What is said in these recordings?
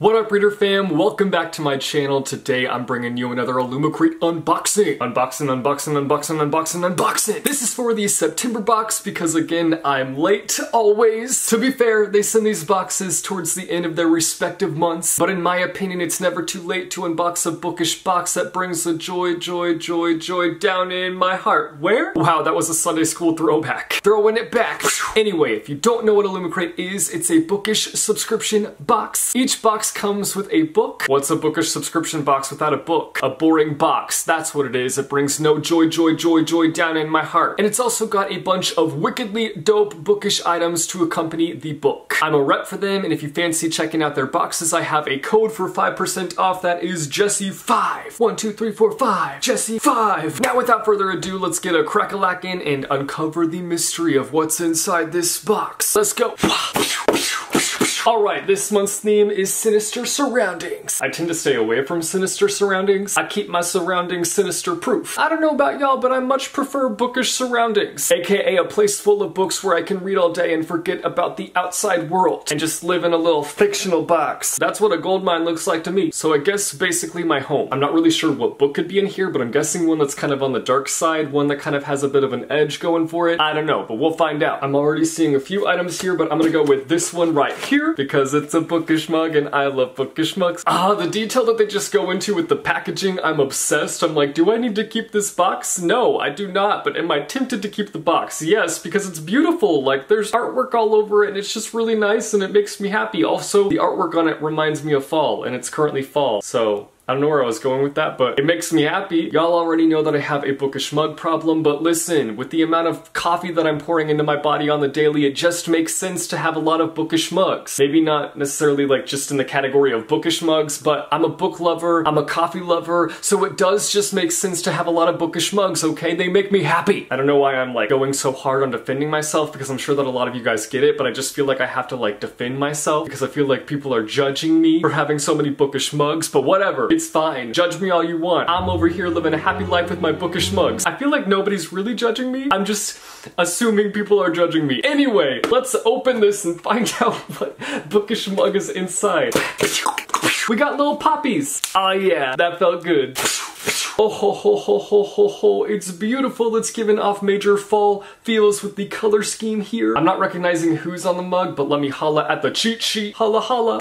What up, reader fam? Welcome back to my channel. Today I'm bringing you another Illumicrate unboxing. Unboxing. This is for the September box because again, I'm late always. To be fair, they send these boxes towards the end of their respective months, but in my opinion, it's never too late to unbox a bookish box that brings the joy down in my heart. Where? Wow, that was a Sunday school throwback. Throwing it back. Anyway, if you don't know what Illumicrate is, it's a bookish subscription box. Each box comes with a book. What's a bookish subscription box without a book? A boring box. That's what it is. It brings no joy down in my heart. And it's also got a bunch of wickedly dope bookish items to accompany the book. I'm a rep for them, and if you fancy checking out their boxes, I have a code for 5% off that is Jesse5. 1, 2, 3, 4, 5. Jesse5. Now without further ado, let's get a crack-a-lack-in and uncover the mystery of what's inside this box. Let's go. Alright, this month's theme is sinister surroundings. I tend to stay away from sinister surroundings. I keep my surroundings sinister proof. I don't know about y'all, but I much prefer bookish surroundings, aka a place full of books where I can read all day and forget about the outside world and just live in a little fictional box. That's what a gold mine looks like to me. So I guess basically my home. I'm not really sure what book could be in here, but I'm guessing one that's kind of on the dark side, one that kind of has a bit of an edge going for it. I don't know, but we'll find out. I'm already seeing a few items here, but I'm gonna go with this one right here, because it's a bookish mug and I love bookish mugs. The detail that they just go into with the packaging, I'm obsessed. I'm like, do I need to keep this box? No, I do not, but am I tempted to keep the box? Yes, because it's beautiful. Like, there's artwork all over it and it's just really nice and it makes me happy. Also, the artwork on it reminds me of fall, and it's currently fall, so I don't know where I was going with that, but it makes me happy. Y'all already know that I have a bookish mug problem, but listen, with the amount of coffee that I'm pouring into my body on the daily, it just makes sense to have a lot of bookish mugs. Maybe not necessarily like just in the category of bookish mugs, but I'm a book lover, I'm a coffee lover, so it does just make sense to have a lot of bookish mugs, okay? They make me happy. I don't know why I'm like going so hard on defending myself, because I'm sure that a lot of you guys get it, but I just feel like I have to like defend myself because I feel like people are judging me for having so many bookish mugs, but whatever. It's fine. Judge me all you want. I'm over here living a happy life with my bookish mugs. I feel like nobody's really judging me. I'm just assuming people are judging me. Anyway, let's open this and find out what bookish mug is inside. We got little poppies. Oh yeah, that felt good. Oh ho, it's beautiful. It's giving off major fall feels with the color scheme here. I'm not recognizing who's on the mug, but let me holla at the cheat sheet. Holla.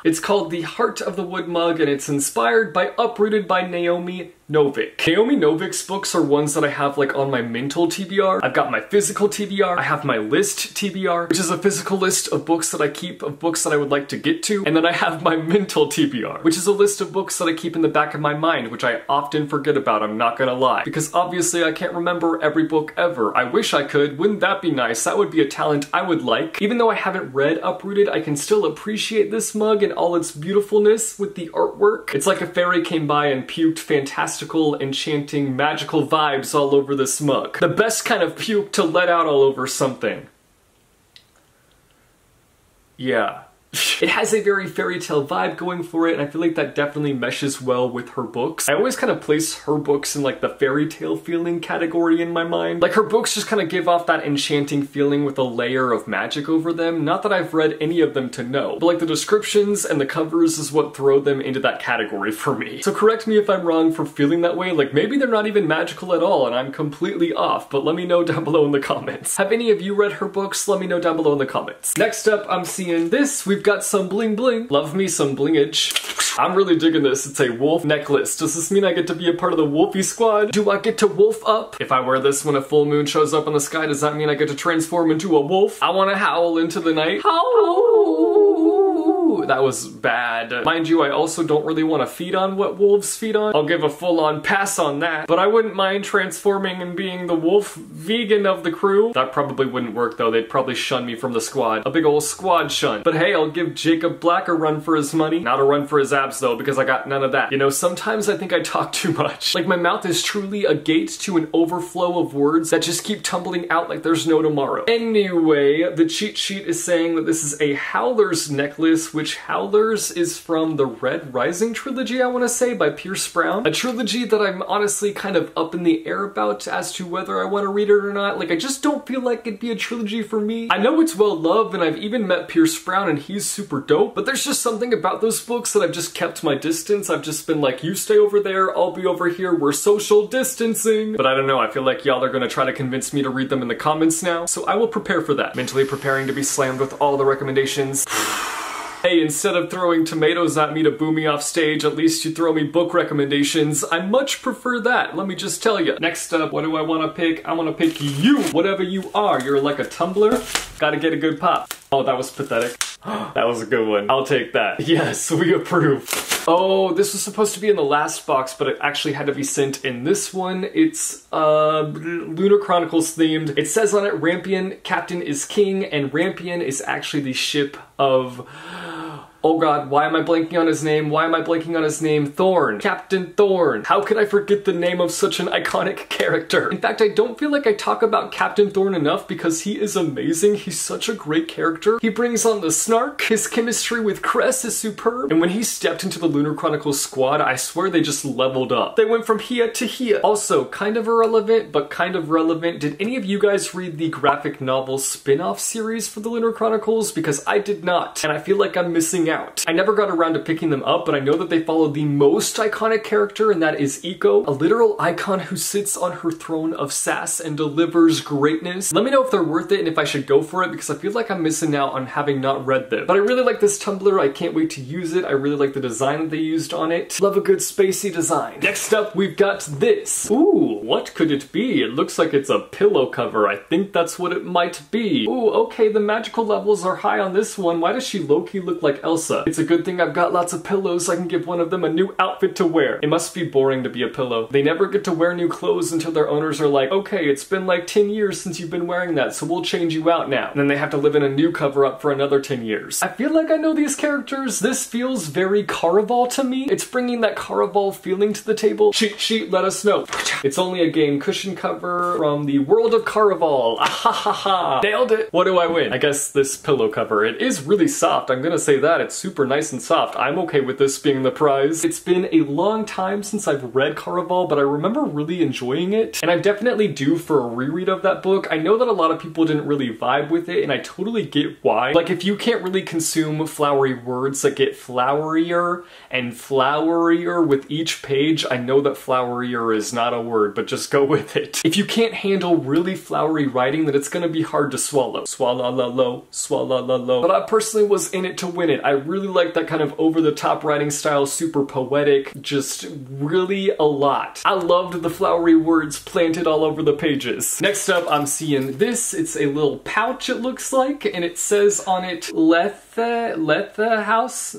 It's called the Heart of the Wood mug, and it's inspired by Uprooted by Naomi Novik. Naomi Novik's books are ones that I have like on my mental TBR. I've got my physical TBR. I have my list TBR, which is a physical list of books that I keep, of books that I would like to get to. And then I have my mental TBR, which is a list of books that I keep in the back of my mind, which I often forget about, I'm not gonna lie. Because obviously I can't remember every book ever. I wish I could. Wouldn't that be nice? That would be a talent I would like. Even though I haven't read Uprooted, I can still appreciate this mug and all its beautifulness with the artwork. It's like a fairy came by and puked fantastical, enchanting, magical vibes all over this mug. The best kind of puke to let out all over something. Yeah. It has a very fairy tale vibe going for it, and I feel like that definitely meshes well with her books. I always kind of place her books in like the fairy tale feeling category in my mind. Like her books just kind of give off that enchanting feeling with a layer of magic over them. Not that I've read any of them to know, but like the descriptions and the covers is what throw them into that category for me. So correct me if I'm wrong for feeling that way. Like maybe they're not even magical at all and I'm completely off, but let me know down below in the comments. Have any of you read her books? Let me know down below in the comments. Next up, I'm seeing this. We've got some bling bling. Love me some blingage. I'm really digging this. It's a wolf necklace. Does this mean I get to be a part of the Wolfie squad? Do I get to wolf up? If I wear this when a full moon shows up in the sky, does that mean I get to transform into a wolf? I want to howl into the night. Howl! That was bad. Mind you, I also don't really want to feed on what wolves feed on. I'll give a full-on pass on that. But I wouldn't mind transforming and being the wolf vegan of the crew. That probably wouldn't work though. They'd probably shun me from the squad. A big old squad shun. But hey, I'll give Jacob Black a run for his money. Not a run for his abs though, because I got none of that. You know, sometimes I think I talk too much. Like my mouth is truly a gate to an overflow of words that just keep tumbling out like there's no tomorrow. Anyway, the cheat sheet is saying that this is a Howler's necklace, which Witch Howlers is from the Red Rising trilogy, I want to say, by Pierce Brown. A trilogy that I'm honestly kind of up in the air about as to whether I want to read it or not. Like, I just don't feel like it'd be a trilogy for me. I know it's well loved, and I've even met Pierce Brown, and he's super dope, but there's just something about those books that I've just kept my distance. I've just been like, you stay over there, I'll be over here, we're social distancing. But I don't know, I feel like y'all are gonna try to convince me to read them in the comments now, so I will prepare for that. Mentally preparing to be slammed with all the recommendations. Hey, instead of throwing tomatoes at me to boo me off stage, at least you throw me book recommendations. I much prefer that, let me just tell you. Next up, what do I want to pick? I want to pick you, whatever you are. You're like a tumbler, gotta get a good pop. Oh, that was pathetic. That was a good one. I'll take that. Yes, we approve. Oh, this was supposed to be in the last box, but it actually had to be sent in this one. It's Lunar Chronicles themed. It says on it, Rampion, Captain is King, and Rampion is actually the ship of... Oh god, why am I blanking on his name? Why am I blanking on his name? Thorn. Captain Thorn. How could I forget the name of such an iconic character? In fact, I don't feel like I talk about Captain Thorn enough because he is amazing. He's such a great character. He brings on the snark. His chemistry with Cress is superb. And when he stepped into the Lunar Chronicles squad, I swear they just leveled up. They went from here to here. Also, kind of irrelevant, but kind of relevant. Did any of you guys read the graphic novel spin-off series for the Lunar Chronicles? Because I did not, and I feel like I'm missing out. I never got around to picking them up, but I know that they follow the most iconic character, and that is Eiko, a literal icon who sits on her throne of sass and delivers greatness. Let me know if they're worth it and if I should go for it, because I feel like I'm missing out on having not read them. But I really like this tumbler, I can't wait to use it. I really like the design that they used on it. Love a good spacey design. Next up, we've got this. Ooh, what could it be? It looks like it's a pillow cover. I think that's what it might be. Ooh, okay, the magical levels are high on this one. Why does she low-key look like Elsa? It's a good thing I've got lots of pillows. I can give one of them a new outfit to wear. It must be boring to be a pillow. They never get to wear new clothes until their owners are like, okay, it's been like 10 years since you've been wearing that, so we'll change you out now. And then they have to live in a new cover-up for another 10 years. I feel like I know these characters. This feels very Caraval to me. It's bringing that Caraval feeling to the table. Cheat sheet, let us know. It's only a game cushion cover from the world of Caraval. Ahahaha. Nailed it. What do I win? I guess this pillow cover. It is really soft. I'm gonna say that. It's super nice and soft. I'm okay with this being the prize. It's been a long time since I've read Caraval, but I remember really enjoying it, and I'm definitely due for a reread of that book. I know that a lot of people didn't really vibe with it, and I totally get why. Like, if you can't really consume flowery words that get flowerier and flowerier with each page, I know that flowerier is not a word, but just go with it. If you can't handle really flowery writing, then it's gonna be hard to swallow. Swalla-la-lo, swalla-la-lo. But I personally was in it to win it. I really like that kind of over-the-top writing style, super poetic, just really a lot. I loved the flowery words planted all over the pages. Next up, I'm seeing this. It's a little pouch, it looks like, and it says on it, Leth House.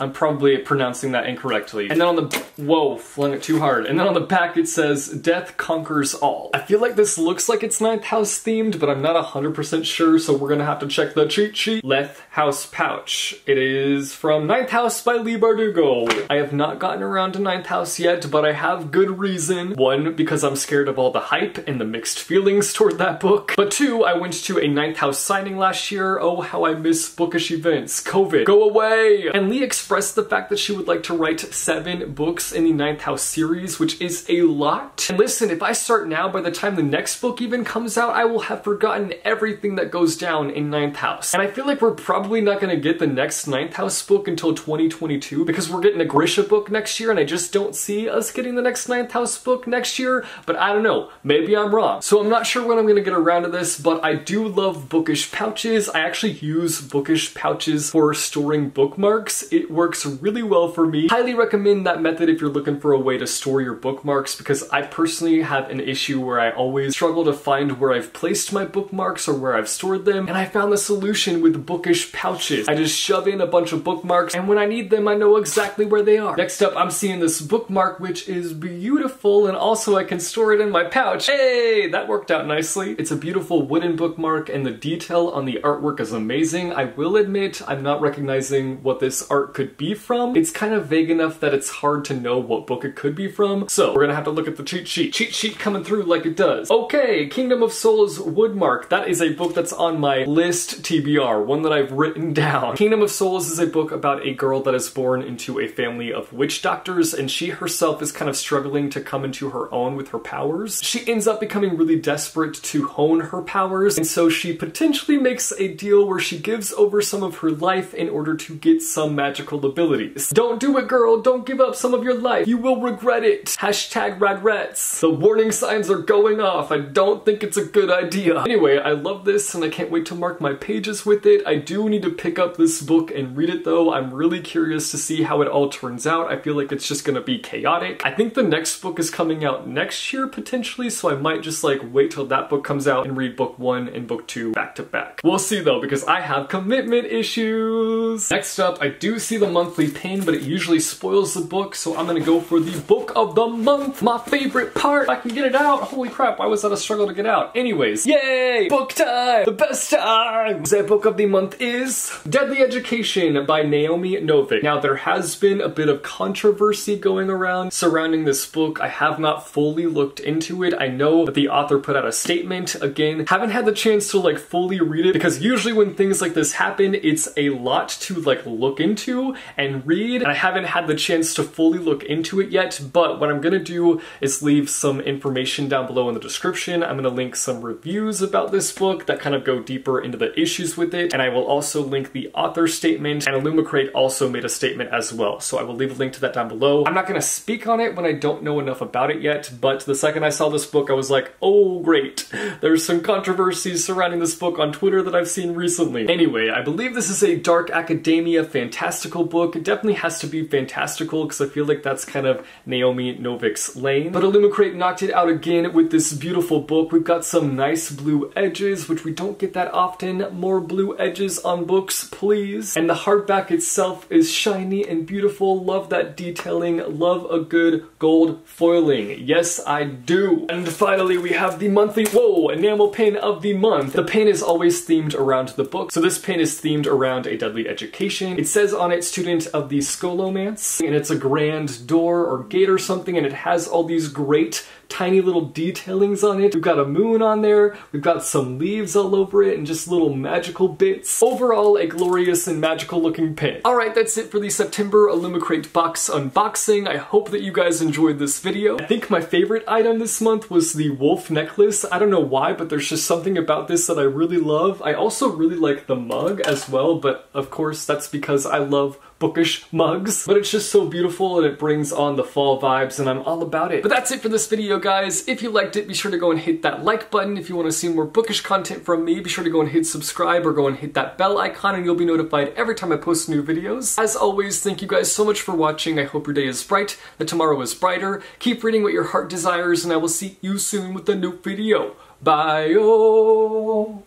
I'm probably pronouncing that incorrectly. And then on the, whoa, flung it too hard. And then on the back it says, Death Conquers All. I feel like this looks like it's 9th House themed, but I'm not 100% sure, so we're gonna have to check the cheat sheet. Leth House pouch. It is from 9th House by Leigh Bardugo. I have not gotten around to 9th House yet, but I have good reason. One, because I'm scared of all the hype and the mixed feelings toward that book. But two, I went to a 9th House signing last year. Oh, how I miss bookish events. COVID, go away! And Leigh expressed the fact that she would like to write 7 books in the 9th House series, which is a lot. And listen, if I start now, by the time the next book even comes out, I will have forgotten everything that goes down in 9th House. And I feel like we're probably not gonna get the next 9th House book until 2022, because we're getting a Grisha book next year, and I just don't see us getting the next 9th House book next year, but I don't know, maybe I'm wrong. So I'm not sure when I'm gonna get around to this, but I do love bookish pouches. I actually use bookish pouches for storing bookmarks. It works really well for me. Highly recommend that method if you're looking for a way to store your bookmarks, because I personally have an issue where I always struggle to find where I've placed my bookmarks or where I've stored them, and I found the solution with bookish pouches. I just shove in a bunch of bookmarks, and when I need them, I know exactly where they are. Next up, I'm seeing this bookmark, which is beautiful, and also I can store it in my pouch. Hey, that worked out nicely. It's a beautiful wooden bookmark, and the detail on the artwork is amazing. I will admit I'm not recognizing what this art could be from. It's kind of vague enough that it's hard to know what book it could be from, so we're gonna have to look at the cheat sheet. Cheat sheet coming through like it does. Okay, Kingdom of Souls Woodmark. That is a book that's on my list TBR, one that I've written down. Kingdom of Souls is a book about a girl that is born into a family of witch doctors, and she herself is kind of struggling to come into her own with her powers. She ends up becoming really desperate to hone her powers, and so she potentially makes a deal where she gives over some of her life in order to get some magical abilities. Don't do it, girl. Don't give up some of your life. You will regret it. Hashtag regrets. The warning signs are going off. I don't think it's a good idea. Anyway, I love this and I can't wait to mark my pages with it. I do need to pick up this book and read it though. I'm really curious to see how it all turns out. I feel like it's just gonna be chaotic. I think the next book is coming out next year potentially, so I might just like wait till that book comes out and read book 1 and book 2 back to back. We'll see though, because I have commitment issues. Next up, I do see the monthly pin, but it usually spoils the book, so I'm gonna go for the book of the month. My favorite part. If I can get it out. Holy crap, why was that a struggle to get out? Anyways, yay! Book time! The best time! The book of the month is Deadly Education by Naomi Novik. Now, there has been a bit of controversy going around surrounding this book. I have not fully looked into it. I know that the author put out a statement. Again, haven't had the chance to like fully read it, because usually when things like this happen, it's a lot to like look into and read, and I haven't had the chance to fully look into it yet. But what I'm gonna do is leave some information down below in the description. I'm gonna link some reviews about this book that kind of go deeper into the issues with it, and I will also link the author's statement, and Illumicrate also made a statement as well, so I will leave a link to that down below. I'm not gonna speak on it when I don't know enough about it yet, but the second I saw this book I was like, oh great, there's some controversies surrounding this book on Twitter that I've seen recently. Anyway, I believe this is a dark academia fantastical book. It definitely has to be fantastical because I feel like that's kind of Naomi Novik's lane. But Illumicrate knocked it out again with this beautiful book. We've got some nice blue edges, which we don't get that often. More blue edges on books, please. And the hardback itself is shiny and beautiful. Love that detailing. Love a good gold foiling. Yes, I do. And finally, we have the monthly, enamel pin of the month. The pin is always themed around the book. So this pin is themed around a deadly education. It says on it, student of the Scholomance, and it's a grand door or gate or something, and it has all these great tiny little detailings on it. We've got a moon on there, we've got some leaves all over it, and just little magical bits. Overall, a glorious and magical looking pin. Alright, that's it for the September Illumicrate box unboxing. I hope that you guys enjoyed this video. I think my favorite item this month was the wolf necklace. I don't know why, but there's just something about this that I really love. I also really like the mug as well, but of course that's because I love bookish mugs, but it's just so beautiful and it brings on the fall vibes and I'm all about it. But that's it for this video, guys. If you liked it, be sure to go and hit that like button. If you want to see more bookish content from me, be sure to go and hit subscribe or go and hit that bell icon and you'll be notified every time I post new videos. As always, thank you guys so much for watching. I hope your day is bright, that tomorrow is brighter. Keep reading what your heart desires, and I will see you soon with a new video. Bye-oh!